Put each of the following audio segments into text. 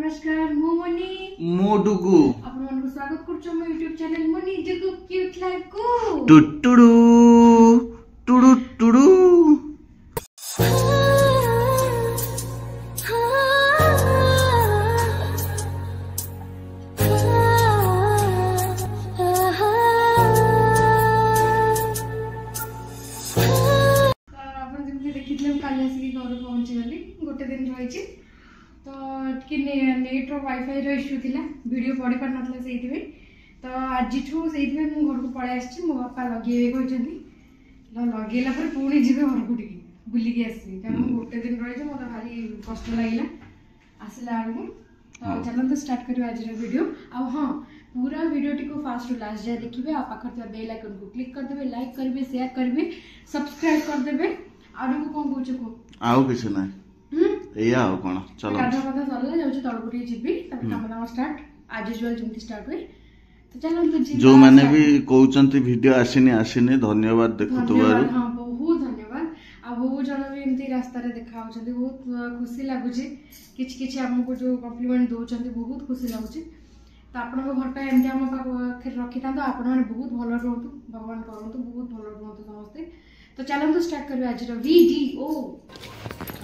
नमस्कार मु मनी मो डुगु आपण मन को स्वागत करछो मो YouTube channel Mani Jagu cute life को टुटुडू टुडु टुडू आपण जेमति देखितले काली आसी घर पहुंची गली गोटे दिन रहिछि तो कि नेट रो वाईफाई रो इश्यू थिला वीडियो पढी पार नथला सेइथिबे तो आज ठू सेइथिबे मु घर को पळे आछि मो बापा लगेबे कहछन्ती ल लगेला पर पुणी जिबे घर को टिके बुली के आसी कारण गोटे दिन रहिछि मोर भारी कष्ट लागिला आसिला आगु तो चलन तो स्टार्ट करियो आज रो वीडियो आ हां पूरा वीडियो टी को फास्ट टू लास्ट जाय देखिबे आ पाखर बेल आइकन को क्लिक कर देबे लाइक करबे शेयर करबे सब्सक्राइब कर देबे आरो को कोन कहछ को आउ किछ नै एया हो कोन चलो गाधा गाधा चलला जाउछ तळपुटी जिबी तब काम दाम स्टार्ट आज यूजुअल जेमति स्टार्ट होय तो चलो तो जी जो माने भी कहउचंती वीडियो आसिनी धन्यवाद देखुतबार हां बहुत धन्यवाद आ बहुत जण भी एमती रास्ता रे देखाउछंती बहुत खुशी लागुची किछ किछ हमको जो कॉम्प्लीमेंट दोचंती बहुत खुशी लागुची तो आपण को घरटा एमती हम पाख रखि था तो आपण माने बहुत भलो रहतु भगवान करंतु बहुत भलो रहतु समस्त तो चलो तो स्टार्ट करबे आज रो वीडियो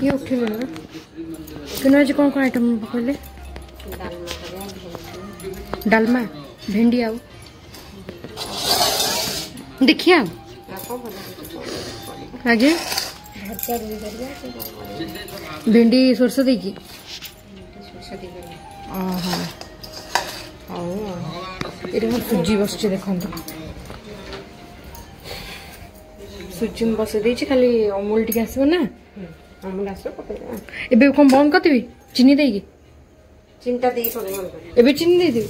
ये उठे किन आज कौन कौन आइटम पकड़ले डालमा भेंडी आउ देखिया आगे भेंडी सोरस देकी सुजी बस देखो सुजी में बस दे खाली अमूल टी आसो ना अमूल आसो एबे कौन बंद करदेवी चीनी देगी चिंता दे एबे चीनी दे देवी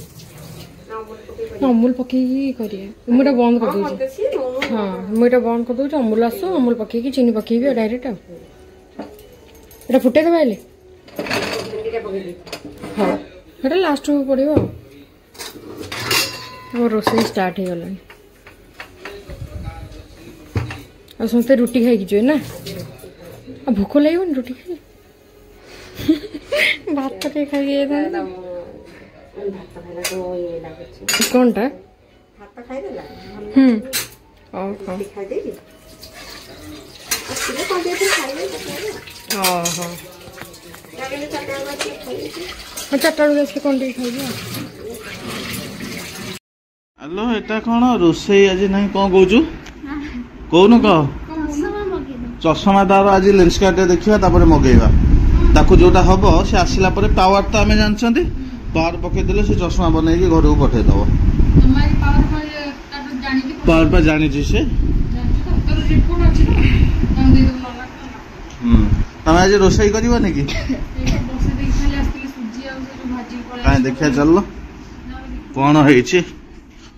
अमूल पकई करिए मुझे बंद कर दूँ हाँ मुझे बंद कर दूँ अमूल आसो अमूल पकई चीनी पकईबी डायरेक्ट आ फुटे दे हाँ ये लास्ट को पड़ो रोसे स्टार्ट हो गला और समस्ते रुटी खाई जो ना भोक लगे रुटी खाई भात खाई कौन टा चार्टा बेल कौन टे खाई हेलो एटा कौन रोसई आज ना कौन कहूँ कौन कह चषमा तार आज लेंस कार्ड देखा मगेवा ताकू जोटा हम से आसला पावर तो आम जानते पावर पकईदे से चषमा बनई घर को पठेदब पावर पर जानी से तुम आज रोसई कर कि देखा चल कौन है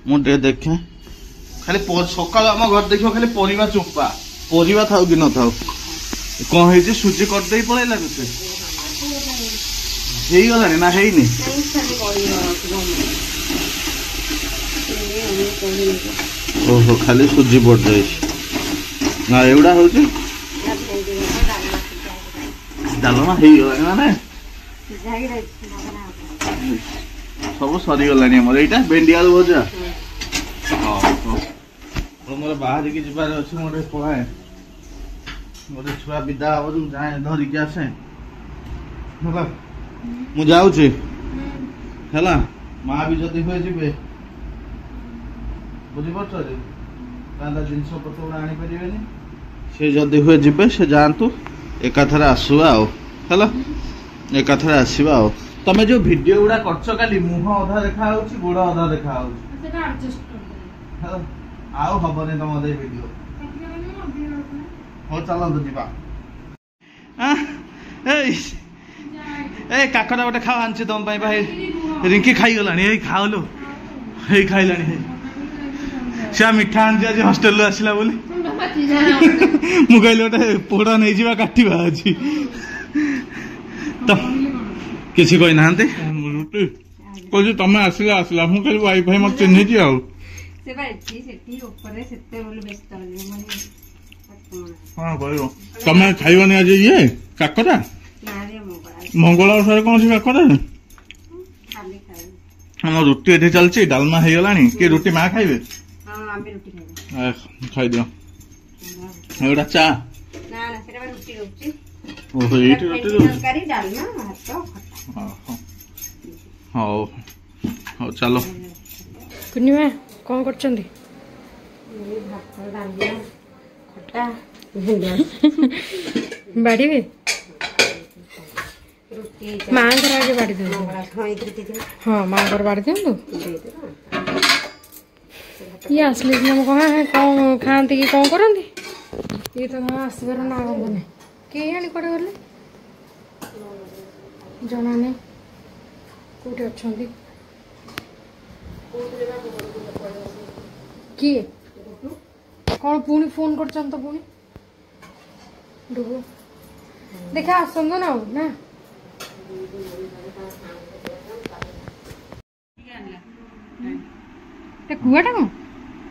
मुझे देखे खाली सकाल आम घर देख खाली परिवा चोपा परिवा थाउ कि न थाउ कौन है सुजी करदे पड़ेगा तुझे गला ना है ओहो खाली सुजी पड़ जाए ना एवडा हूँ डालमा हो गला माने सब सरीगला यहाँ भेंडी आलू भजा मोर बाहर की जीवार अच्छे मोटे पढ़ाए गोटे छुआ विदा हम जाए धरिकी आसे मु जाऊँ माँ भी जदि हुए जी बुझीपार जिन पत्र आनीपर से जदि हुए जी से जातु एकाथर आसवा एकाथर आसवा तमें जो वीडियो गुड़ा कर काली मुह अधा देखा गोड़ अधा देखा आउ हबनी तुम वीडियो हो चलतु जीवा ए काकड़ा गोटे खाओ आनी तुम भाई रिंकी खाईगला खाओ लो खाइला से मिठा आनी आज हस्टेल आसला बोली मुझे गोटे पोड़ा नहीं जावा काटा अच्छी तो किसी कही ना कह तुम आसला आसला मुझे वाईफाई मत चिन्ह आ तुम खाइबनी आज ये काकड़ा मंगल ओषा कौन काकड़ा ଆମ ରୁଟି ଏଠି ଚାଲିଛି ଡାଲମା ହେଇଗଲାଣି କିଏ ରୁଟି ମା ଖାଇବେ ହଁ ଆମେ ରୁଟି ଖାଇବା ଖାଇଦିଅ ଏଗୁଡ଼ା ଚା ନା ନା ସେଟା ରୁଟି ରହୁଛି ଓହୋ ଏଇଠି ରୁଟି ତରକାରୀ ଡାଲମା ଭାତ ଖଟା ହଉ ହଉ ଚାଲ ପୂର୍ଣ୍ଣିମା କଣ କରୁଛନ୍ତି ଭାତ ଡାଲମା ଖଟା ବାଡ଼ିବେ ରୁଟି ମାଙ୍କର ଆଗେ ବାଡ଼ି ଦିଅନ୍ତୁ ହଁ ଏଇଥିରେ ଦେଇଦେବା ହଁ ମାଙ୍କର ବାଡ଼ି ଦିଅନ୍ତୁ ଦେଇଦେବା ଇଏ ଆସିଲେ ସିନା ମୁଁ କ'ଣ ଖାଆନ୍ତି କି କ'ଣ କରନ୍ତି ଇଏ ତ ମା ଆସିବାର ନା ଗନ୍ଧନି କିଏ ଆଣି କୁଆଡ଼େ ଗଲେ ଜଣା ନାହିଁ କୋଉଠି ଅଛନ୍ତି କିଏ କ'ଣ ପୁଣି ଫୋନ୍ କରୁଛନ୍ତି ତ ପୁଣି ଡୁବୁ ଦେଖା ଆସନ୍ତୁ ନା ଆଉ ନା କୁଆଟା କ'ଣ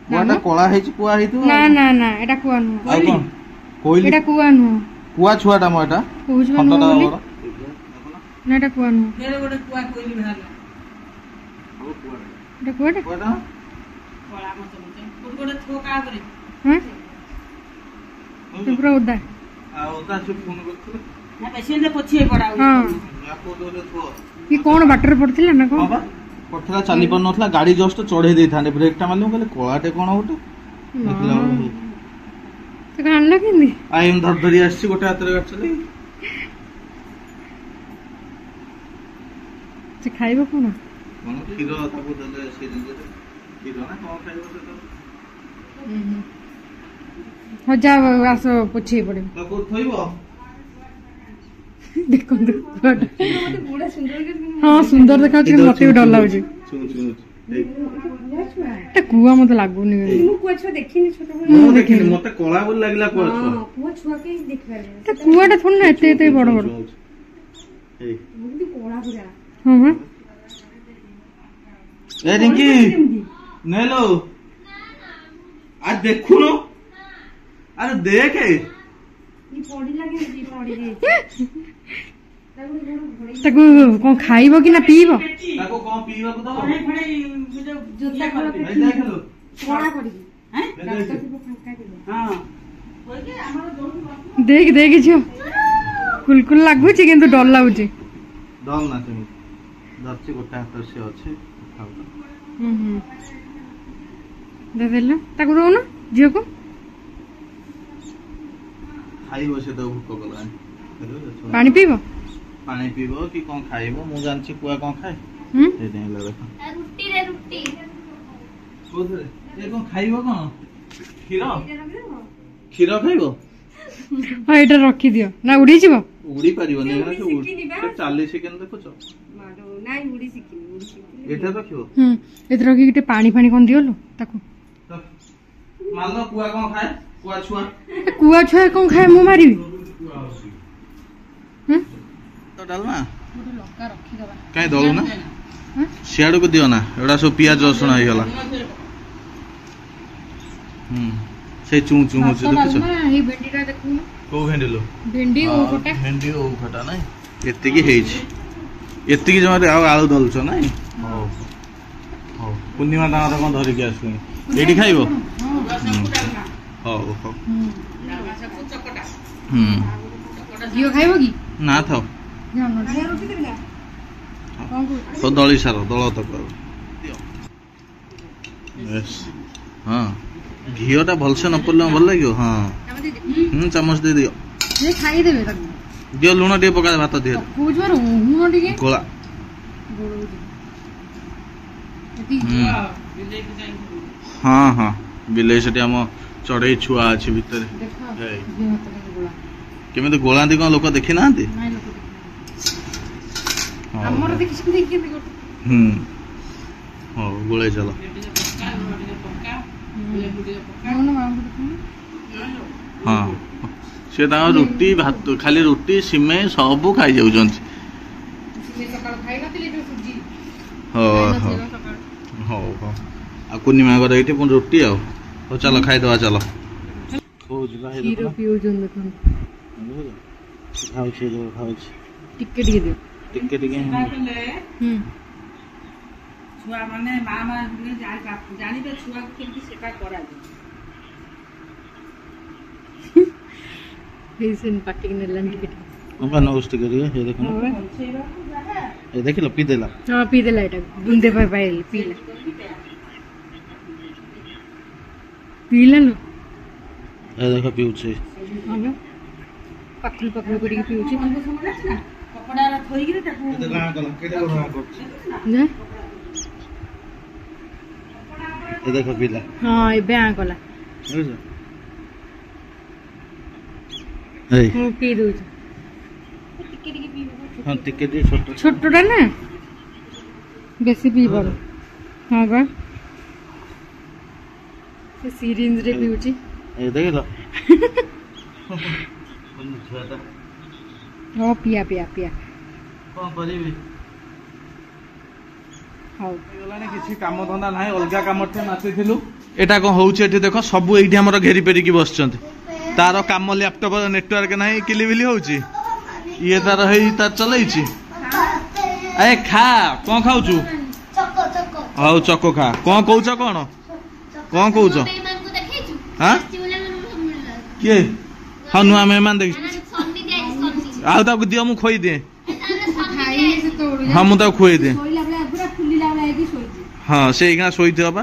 କୁଆଟା କଳା ହେଇଛି କୁଆ ହେଇଥିବ ନା ନା ନା ଏଟା କୁଆ ନୁହଁ ଆଉ କ'ଣ କୋଇଲି ଏଟା କୁଆ ନୁହଁ କୁଆ ଛୁଆଟା ମୋ ଏଟା କହୁଛି ବା ନୁହଁ ବୋଲି ନା ଏଟା କୁଆ ନୁହଁ ଏଟା କୁଆଟା କୁଆଟା ହଁ ପୁରା ଓଦା ଆଉ ତା ସେ ଫୋନ କରୁଥିଲେ ହଁ କି କ'ଣ ବାଟରେ ପଡିଥିଲା ନା କ'ଣ ହଁ ବା ପଡ଼ିଥିଲା ଚାଲି ପାରୁନଥିଲା ଗାଡି ଜଷ୍ଟ ଚଢେଇ ଦେଇଥାନ୍ତେ ବ୍ରେକ୍ ଟା ମାରିଲେ ମୁଁ କହିଲି କଳାଟେ କ'ଣ ଗୋଟେ ଦେଖିଲା ବେଳକୁ ସେ କ'ଣ ଆଣିଲ କେମିତି ଆଇନ ଧରି ଧରି ଆସିଛି ଗୋଟେ ହାତରେ କାଟୁଛନ୍ତି ସେ ଖାଇବ କ'ଣ କ'ଣ କ୍ଷୀର ତାକୁ ଦେଲେ ସେ ଜିନିଷରେ କ୍ଷୀର ନା କ'ଣ ଖାଇବ ସେ ହଉ ଯା ଆସ ପୋଛି ପଡ଼ିବ ତାକୁ ଥୋଇବ ଦେଖନ୍ତୁ ହଁ ସୁନ୍ଦର ଦେଖାଉଛି କିନ୍ତୁ ମତେ ବି ଡର ଲାଗୁଛି ଏଟା କୁଆ ମତେ ଲାଗୁନି ମୁଁ ଦେଖିନି ମତେ କଳା ବୋଲି ଲାଗିଲା କୁଆ କୁଆଟା ଥୋଡ଼ି ନା ଏତେ ଏତେ ବଡ ବଡ ହଁ ବା ଏ ରିଙ୍କି ନେଲୋ ଆରେ ଦେଖୁନୁ ଆରେ ଦେଖେ ତାକୁ କ'ଣ ଖାଇବ କି ନା ପିଇବ ତାକୁ କ'ଣ ପିଇବାକୁ ଦବ ଦେଖ ଦେଖ ଝିଅ କୁଲକୁଲ ଲାଗୁଛି କିନ୍ତୁ ଡର ଲାଗୁଛି ଡର ନା ସେମିତି ଧରିଛି ଗୋଟେ ହାତରେ ସେ ଅଛି ଦେଲ ତାକୁ ଦଉନ ଝିଅକୁ ଖାଇବ ସେ ତ ଭୋକ କଲାଣି ପାଣି ପିଇବ ପାଣି ପିଇବ କି କ'ଣ ଖାଇବ ମୁଁ ଜାଣିଛି କୁଆ କ'ଣ ଖାଏ କୋଉଥିରେ ଏ କ'ଣ ଖାଇବ କ'ଣ କ୍ଷୀର କ୍ଷୀର ଖାଇବ ହଁ ଏଇଟା ରଖିଦିଅ ନା ଉଡ଼ିଯିବ ଉଡ଼ି ପାରିବନି ଚାଲିଛି କେମିତି ଦେଖୁଛ ଏଇଟା ରଖିବ ଏଥିରେ ରଖିକି ଟିକେ ପାଣି ଫାଣି କ'ଣ ଦିଅଲୁ ତାକୁ ମାଲ କୁଆ କ'ଣ ଖାଏ କୁଆ ଛୁଆ କ'ଣ ଖାଏ ମୁଁ ମାରିବି ଡାଲମା କାଇଁ ଦଳୁ ନା ସିଆଡକୁ ଦିଅ ନା ଏଗୁଡା ସବୁ ପିଆଜ ରସୁଣ ହେଇଗଲା ସେ ଚୁଁ ଚୁଁ ହଉଛି ଦେଖୁଛ କୋଉ ଭେଣ୍ଡି लो ଭେଣ୍ଡି ଓଉ ଖଟା ନାଇଁ ଏତିକି ହେଇଛି ଏତିକି ଜମାରେ ଆଉ ଆଳୁ ଦଳୁଛ ନାଇଁ ହଉ ହଉ ପୂର୍ଣ୍ଣିମା ତାଙ୍କର କ'ଣ ଧରିକି ଆସିବନି ଏଇଠି ଖାଇବ ହଉ ହଉ ଝିଅ ଖାଇବ କି ନା ଥାଉ ତ ଦଳି ସାର ଦଳ ତକ ହଁ ଘିଅଟା ଭଲସେ ନ ପଡ଼ିଲେ ଭଲ ଲାଗିବ ହଁ ଚାମଚ ଦେଇଦିଅ ଖାଇଦେବେ ତାକୁ ଦିଅ ଲୁଣ ଟିକେ ପକା ଭାତ ଦିଅ ଗୋଳା ହଁ ହଁ ବିଲେଇ ସେଠି ଆମ ଚଢେଇ ଛୁଆ ଅଛି ଭିତରେ କେମିତି ଗୋଳାନ୍ତି କ'ଣ ଲୋକ ଦେଖି ନାହାନ୍ତି ହଉ ଗୋଳେଇ ଚାଲ ହଁ ସେ ତାଙ୍କ ରୁଟି ଭାତ ଖାଲି ରୁଟି ସିମେଇ ସବୁ ଖାଇ ଯାଉଛନ୍ତି ହଉ ହଉ ହଉ ହଉ ଆଉ କୁନିମା ଘର ଏଇଠି ପୁଣି ରୁଟି ଆଉ ହଉ ଚାଲ ଖାଇଦବା ଚାଲ ଖାଉଛି ଟିକେ ଟିକେ ଦିଅ ଟିକେ ଟିକେ छुआ माने मामा जानिबे छुआ केमती सेका करा हेसन पट्टी ने लन टिकट अपन उस्ट करिए ये देखो ये देख लो पी देला हां पी देला एटा बुंदे पर पाइल पीला पीला न ये देखो पीउछे हां पकड़ पकड़ करी पीउछे कपड़ा रा थोई गिरे ताको ये देखो कला केडे बना करछ ना ये देखो पीला हां ए ब्यां कला बुझो ए हां पी दो हां टिके दे छोट छोटटा ना बेसी पी बड़ हां बा से सिरिंज रे पीउची ए देख लो ओ पिया पिया पिया कोन करिबी हाउ गलाने किछि काम धंदा नाही अलगा कामठे माथि थिलु एटा को होउछ एठी देखो सब एठी हमर घेरी पेरी की बसचंती तार काम लैपटॉप नेटवर्क नाही किलिबिली होउची ये तार हेई तार चलैची ए खा कोन खाउचू चको चको हाउ चको खा कोन कहउछ कोन कोन कहउछ हां के हनुआ मेहमान देख आउ ताको दियो मु खोई दे खाई से तोड़ हां मु ताको खोई दे सोइला बला पूरा फुल्लीला बला एकी सोइजी हां से इगना सोई थबा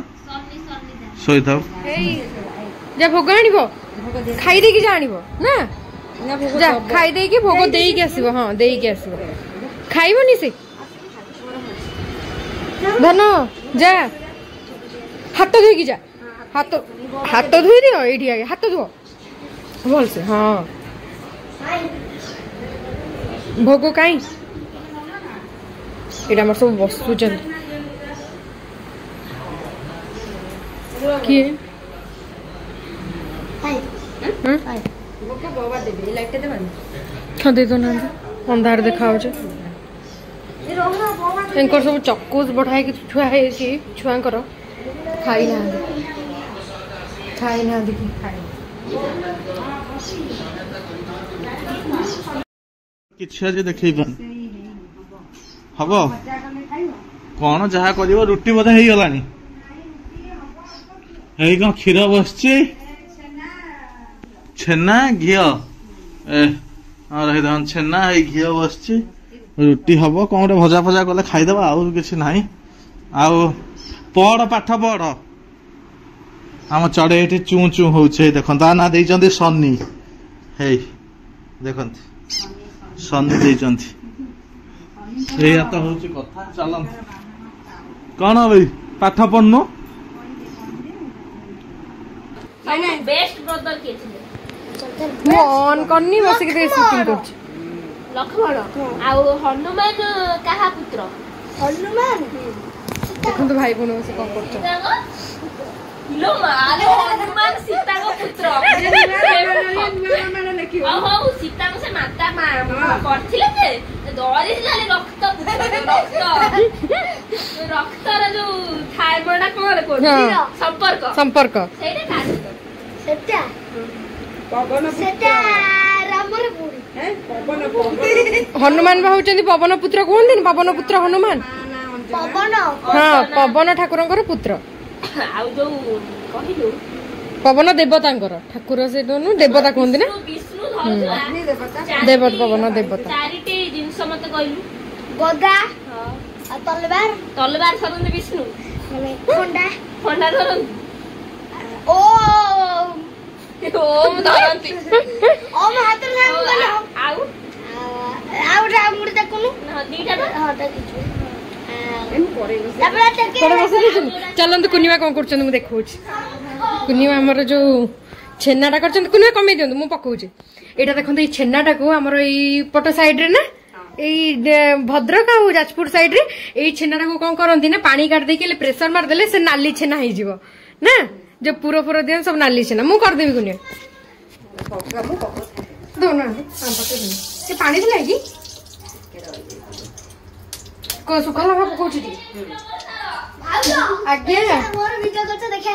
सोई थब जा भोग आनिबो खाई दे की जानिबो ना जा खाई दे की भोग देई के आसीबो हां देई के आसीबो खाइबोनी से धन जा हाथ धोई की जा हाथ धोई दियो एठी आगे हाथ धो बोल से हां भोग काई एटा हमर सब वस्तु चल की दे दो ना अंधार देखाओ एंकर सब चक्कूस बढ़ाई कि छुआ है छुआंकर खाई ना किछि आज देखै बन हबो कोन जहा करिवो रुटी बोधे हेई गलानी हेई कोन खीर बसची छेना घियो ए और हे दन छेना हेई घियो बसची रुटी हबो कोन भजा भजा कले खाई देबा आ किछि नाही आ पढ़ पाठ पढ़ आम चढ़े ये चू चू हो देखता ना दे सन्नी हे देखते सन्नी दे तो हूँ कथा चल कौन भाई पाठ पढ़नु बेस्ट ब्रदर के थे ऑन करनी बस के शूटिंग कर लक्ष्मण आ हनुमान कहा पुत्र हनुमान देखो तो भाई बहन से कौन करछ लो मारे हनुमान सीता को पुत्र ओहो सीता को से माता करथिले जे दौरी जाले रक्त रे जो थाय बडा कोन को संपर्क सेटा का सेटा पवन सेटा रामर पुरी हैं पवन हनुमान बाहुचंदी पवन पुत्र कोन पवन पुत्र हनुमान पवन हां पवन ठाकुरंकर पुत्र आउ जो कहिलु पवन देवतांकर ठाकुर से दोनु देवता कोन ना विष्णु धरला देवता पवन देवता चारिटी जिंस मत कहिलु गदा आ तलवार सरन विष्णु खंडा धरन ओम धरंती ओम हाथ नाम बोलो आउ राम मुर्दा कोनु दीटा हां देखिछु चलते कुनिमा कौन कर देखा कुनिमा आमर जो छेनाटा कर कुनिमा कमे दिखाँ मुझे पकाऊे यहाँ देखते ये छेनाटा को आमर पट साइड रे ना भद्रक आ जाजपुर साइड रे ये छेनाटा को कौन करती ना पानी काट देके प्रेसर मारदे से नाली छेना हो ना जो पुर फुर दिखाँ सब नाली छेना मुझे करदेवी कुनिया पानी दिला कि सुखा पकाऊँ आज्ञा मोर वीडियो करते देखे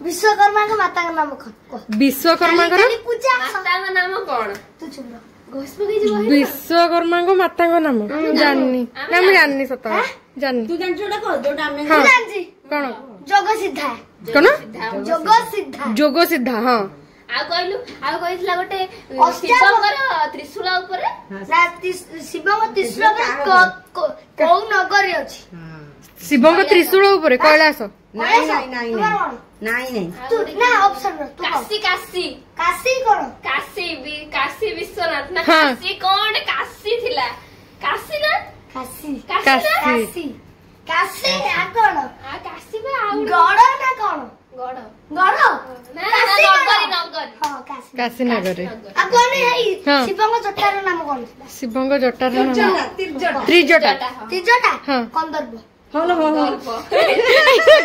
विश्वकर्मा का माता का नाम कह विश्वकर्मा का पूजा माता का नाम कौन तू चुप विश्वकर्मा को माता को नाम जाननी ना मैं जाननी सत जाननी तू जानଛୁ जोटा को जोटा हमें कौन जोग सिद्धा कौन जोग सिद्धा जोग सिद्धा हाँ आ कहिला गोटे शिवंकर त्रिशूल ऊपर ना शिवंकर त्रिशूल को नगरी अछि शिवंक त्रिशूल ऊपर कैलाश नहीं तू ना ऑप्शन तू काशी काशी काशी कौन काशी विश्वनाथ ना काशी कौन काशी थिला काशी ना काशी काशी काशी आ कौन आ काशी बा गड़ ना कौन गड़ गड़ ना नगरी नगरी हां काशी नगरी आ कौन है शिवंक जटार नाम कौन शिवंक जटार नाम त्रिजटा त्रिजटा कंदर्प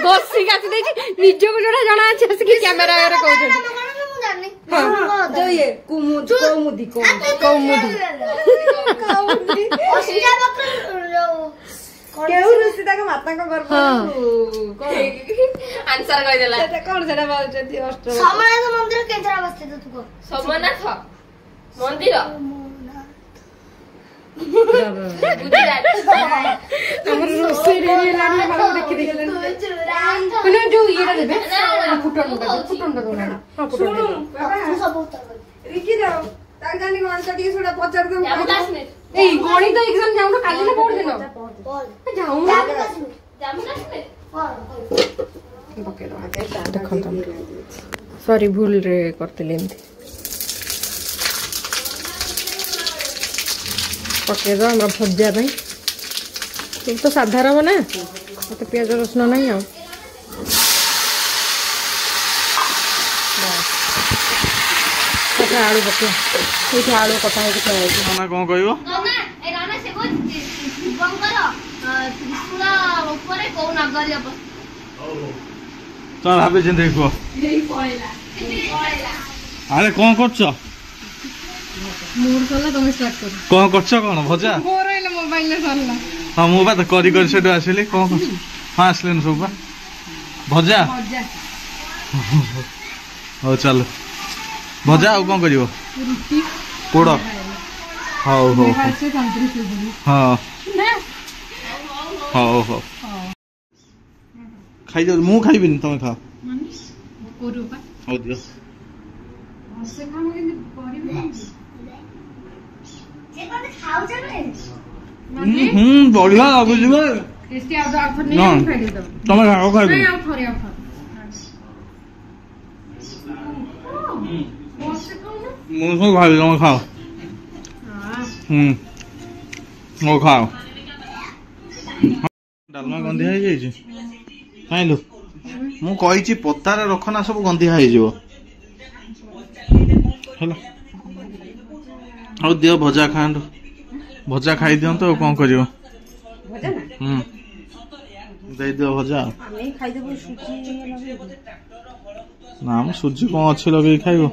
गोसी काची देछि निज को जोड़ा जणा अछि असकी कैमरा रे कहउ नाम कौन मु जाननी जो ये कौमुदी ओसिया बकर केउ रुसिदा के माता को गर्भ आंसर कहि देला सेटा कोन सेटा बाउचती अष्ट सोमनाथ मंदिर केंद्र अवस्थित तू को सोमनाथ मंदिर गुजरात हमर रोसई रे लानी बाबू देखि देखले कोन जो येरा देबे फुटन दो हां फुटन दो सब उत्तर रिकी जाओ ताक जानी कोन कटी सुडा पचार दम जम्मू काश्मीर ए गणित एग्जाम जाऊ ना काली ना पढ़ देनो जाऊ ना जम्मू काश्मीर बके दो देखो तुम सॉरी भूल रे करतले एमती पके दो हमरा भज्जा भाई ठीक तो साधारण बना तो प्याज रसुन नहीं आ आलू पके आलू कटा है ना कौन कहबो राना ए राना से को शिवंकर त्रिशूल ऊपर को नगरी अब चल भाबे जे देखो अरे कौन करछ मोर सला तुम स्टार्ट करो कौन करछ कौन भजा मोर इले मोबाइल ले सरला हां मो बात करी करी सेटो आसिले कौन करछ हां आसलेन सब भजा भज्जा हो चल भजा आ कौन करिवो रोटी पोड़ हाउ हो से तंत्री से बोली हां ना हाउ हो खाइ दो मु खाइबिन तुम खा माने कोरु पा हो दियो से काम के परिबे जे कोन खाउ जाने बढ़िया लागु जी टेस्टी आउट आउट नहीं खाइ दे तुम खाओ खाइ नहीं आप थोड़े आप मुझे खाइ तुम खाओ ओ खाओ डालमा गंधिया हो जाइए खाइलु मु कहिछि पत्तारे रखना सब गंधिया हो जिवो हेलो और दियो भजा खांड भजा खाई दियो तो कौन करियो भजा ना दे दियो भजा हमें खाइ देबो सुची ना हम सुजी कौन अच्छी लगे खाइबो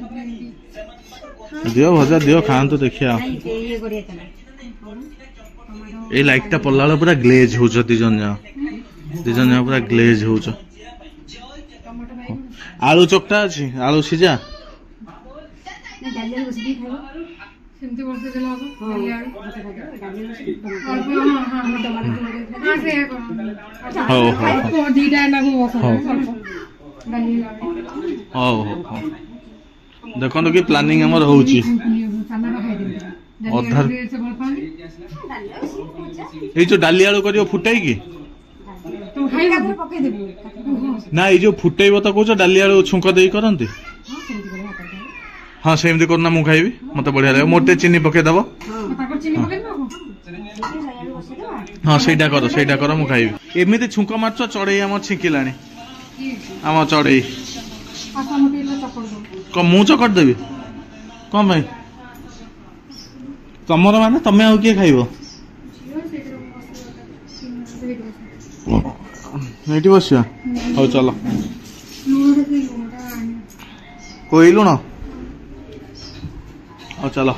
दियो भजा दियो खान तो देखिया ये गरिया तना ए लाइट टा पल्ला वाला पूरा ग्लेज हो छ दिजन जा पूरा ग्लेज हो छ आलू चोकटा अछि आलू सिजा डालिया बसि खाइबो सेमती वर्ष देला हो हो को दीटा ना को बस डाली हो देखो तो कि प्लानिंग हमर होउची खाना खाइ दे अधार से बोल पानी ए जो डाली आलू करियो फुटाई की तुम खाइबो पके देबो ना ए जो फुटाइबो त कहछो डाली आलू छुंक देई करंती हाँ सेमती करना मु खाइबी मते बढ़िया लागे मोटे चीनी पके दबो ताको चीनी पके दो हाँ ସେଇଟା କର ମୁଁ ଖାଇବି ଏମିତି ଛୁଙ୍କ ମାଛ ଚଢେଇ ଆମ ଛିଙ୍କିଲାଣି ଆମ ଚଢେଇ ଆସା ମତେ ଇଲେ ଚପଲ ଦो କଣ ମୁଁ ଚକଟ ଦେବି କଣ ପାଇଁ ତମର ମାନେ ତମେ ଆଉ କିଏ ଖାଇବ ଏଇଠି ବସିବା ହଉ ଚାଲ କୋଇ ଲୁଣ ହଉ ଚାଲ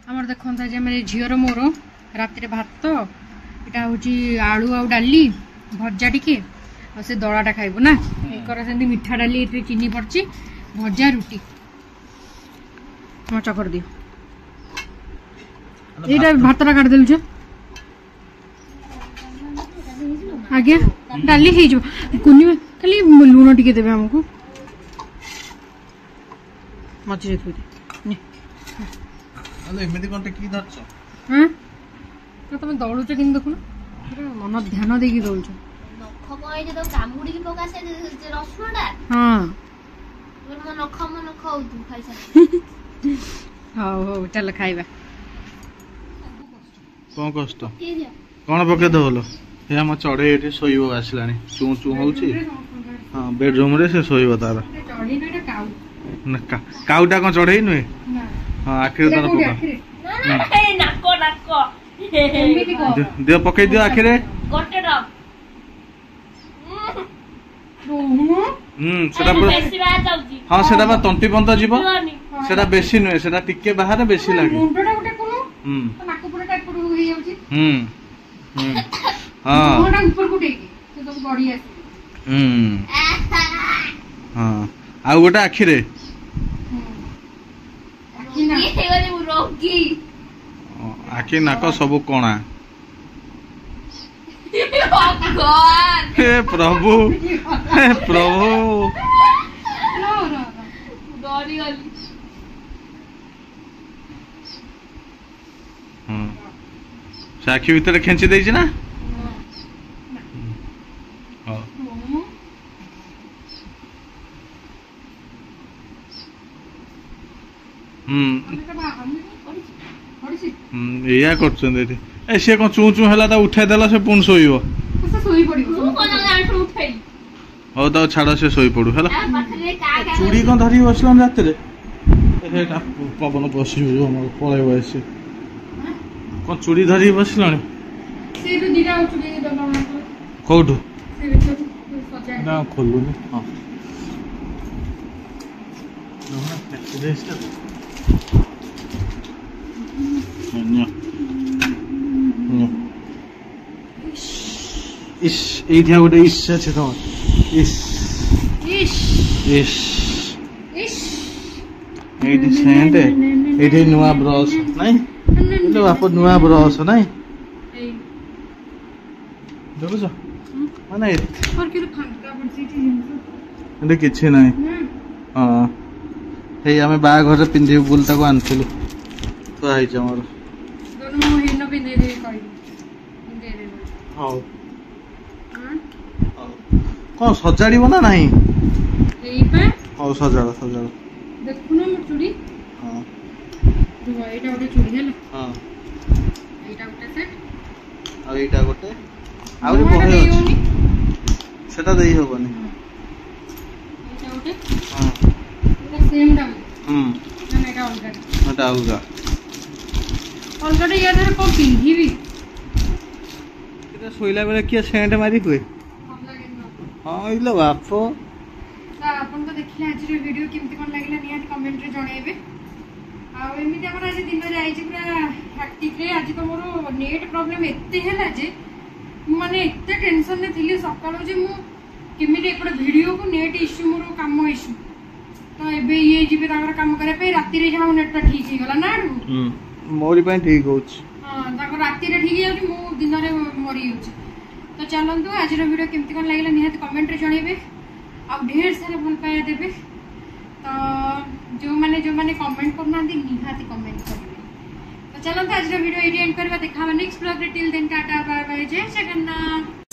आमर देखता जे मेरे झीर मोर राति भात এটা হচ্ছে আলু ଆଉ ଡାଲି ଭଜା ଟିକେ ଆଉ ସେ ଦଳାଟା ଖାଇବୁ ନା ଏକର ସେମିତି ମିଠା ଡାଲି ଏଥିରେ ଚିନି ପଡିଛି ଭଜା ରୁଟି ମୋ ଚକର ଦିଅ ଏଇଟା ଭାତଟା କାଟିଦେଲୁ ଯେ ଆଜ୍ଞା ଡାଲି ହେଇଯିବ କୁନି ଖାଲି ଲୁଣ ଟିକେ ଦେବେ ଆମକୁ ମଝିରେ ଥୋଇ ଏମିତି କଣ ଟେକି ଧରିଛ ହଁ ତମେ ଦଳୁଛ କିନ୍ତୁ ଦେଖୁନ ମନ ଧ୍ୟାନ ଦେଇକି ଦଳୁଛ ନଖ କହିଲେ ତ କାମୁଡିକି ପକା ସେ ରସୁଣଟା ହଁ ମୋ ନଖ ହଉଛୁ ଖାଇସାରି ହଉ ହଉ ଚାଲ ଖାଇବା କଣ କଷ୍ଟ କଣ ପକେଇ ଦବଲ ଏ ଆମ ଚଢେଇ ଏଠି ଶୋଇବ ଆସିଲାଣି ଚୁଁ ଚୁଁ ହଉଛି ହଁ ବେଡରୁମ ରେ ସେ ଶୋଇବ ତାର କାଉଟା କଣ ଚଢେଇ ନୁହେଁ ହଁ ଆଖିରେ ତାର ପକା ଦିଅ ପକେଇ ଦିଅ ଆଖିରେ ସେଟା ହଁ ସେଟା ବା ତଣ୍ଟି ପନ୍ତ ଯିବ ସେଟା ବେଶୀ ନୁହେଁ ସେଟା ଟିକେ ବାହାରେ ବେଶୀ ଲାଗେ ଆଉ ଗୋଟେ ଆଖିରେ ଆଖି ନାକ ସବୁ କଣା हे प्रभु से आखि भीतर खेची देछि ना या करछन एठी ए से कोन चू चू हला ता उठाई देला से पुन सोइबो से सोई पड़िबो तू कोन गांठ उठाई हो तो छाड़ से सोई पड़ू हला चूड़ी कोन धरी बसलम रात रे एटा पवन पसिबो हमर पळेबो ऐसे कोन चूड़ी धरी बसलनी से तो दिरा चूड़ी दला कोठु से बिच सजा ना खोलुनी हां नोना रेस्ट इस एठिया गोटे इस छे तो इस इश इस इश एठी सेंट एठी नुआ ब्रश नहीं ले बाप नुआ ब्रश नहीं देखो छ माने और कि फांका पड़सी जिंस एटे किछि नाही हां हे हमें बा घर रे पिंदी बुल ताको आनथिलु तो आइ छ हमर दोनों हिन पिंदे दे कहि पिंदे दे हां कौन सजाड़ीबो ना नहीं एई पे हां सजाड़ सजाड़ देखु ना मोर चूड़ी हां दुआ एटा ओटे चूड़ी हेला हां एटा ओटे सेट आ एटा गोटे आउरी बहे अछि सेटा देई होबनी एटा ओटे हां एटा सेम दाम ना एटा अलगा एटा अलगा अलगा या धर को पिंधीबी एटा सोइला बेले किया सेंट मारी हुए हाँ इलो बापो आपन तो देखिले आज रे वीडियो केमती कोन लागिला निहाती कमेंट रे जणाइबे आ एमिति हमर आज दिन रे आइछि पूरा हैक्टिक रे आज तो मोर नेट प्रॉब्लम एते हैला जे माने एते टेंशन ने थिली सकाळो जे मु केमिति एपड वीडियो को नेट इश्यू मोर काम इश्यू तो एबे ये जिबे ताकर काम करे पे राती रे जमा नेट ठीक ही गला ना मोरी पय ठीक होछ हां ताकर राती रे ठीक ही मु दिन रे मरी होछ तो चलतु आज वीडियो केमती कौन लगे निहाती कमेंट रे जनइबे आ ढेर सारा भल पाया देबे तो जो माने कमेंट करना निहाती कमेंट करेंगे तो चलतु आज वीडियो एडी एंड करबा देखा नेक्स्ट ब्लॉग रे till then tata bye bye जय जगन्नाथ।